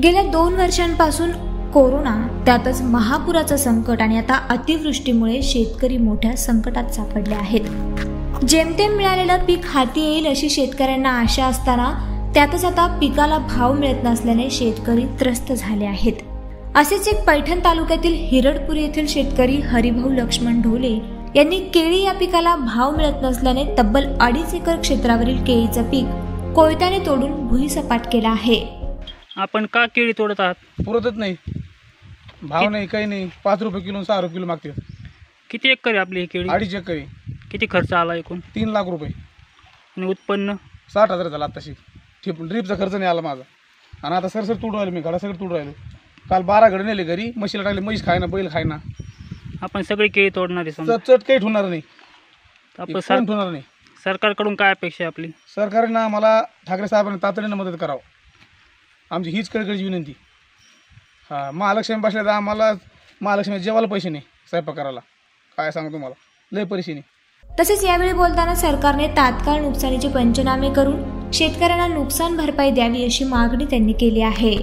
गेल्या 2 वर्षांपासून कोरोना, त्यातच महापुराचं संकट आणि आता अतिवृष्टीमुळे शेतकरी मोठ्या संकटात सापडले आहेत। जेमतेम मिळालेलं पीक हाती येईल अशी शेतकऱ्यांना आशा असताना त्यातच आता पिकाला भाव मिळत नसल्याने शेतकरी त्रस्त झाले आहेत। असेच एक पैठण तालुक्यातील हिरडपुरी येथील शेतकरी हरिभाऊ लक्ष्मण ढोले यांनी केळी या पिकाला भाव मिळत नसल्याने तब्बल 2.5 एकर क्षेत्रावरील केळीचं पीक कोयत्याने तोडून भुईसपाट केला आहे। आपण का केळी तोडत आहात? पुरतच नाही, भाव नाही, काही नाही। 5 रुपये किलो 6 रुपये किलो मागते। किती एकर आहे आपली ही केळी? 2.5 एकर। किती खर्च आला एकूण? 3 लाख रुपये आणि उत्पन्न 60,000 झाला आताशी। ड्रीपचा खर्च नाही आला माझा। आणि आता सरसर तोडू राहिलो मी, घडा सगळं तोडू राहिलो। काल 12 घडे नेले घरी, म्हशीला टाकले, म्हैस खायना, बैल खायना। आपण सगळी केळी तोडणार आहे समजा? चट काही ठेवणार नाही, आपण ठेवणार नाही। सरकारकडून काय अपेक्षा आहे आपली? सरकारने आम्हाला, ठाकरे साहेबांनी तातडीने मदत करावं, आमची हीच कळकळीची विनंती। हां, महालक्ष्मी बसल्या तर आम्हाला महालक्ष्मी जेवायला पैसे नाही, स्वयंपाक करायला। काय सांगू तुम्हाला, लय परेशानी। तसेच यावेळी बोलताना सरकारने तात्काळ नुकसानीचे पंचनामे करून शेतकऱ्यांना नुकसान भरपाई द्यावी अशी मागणी त्यांनी केली आहे।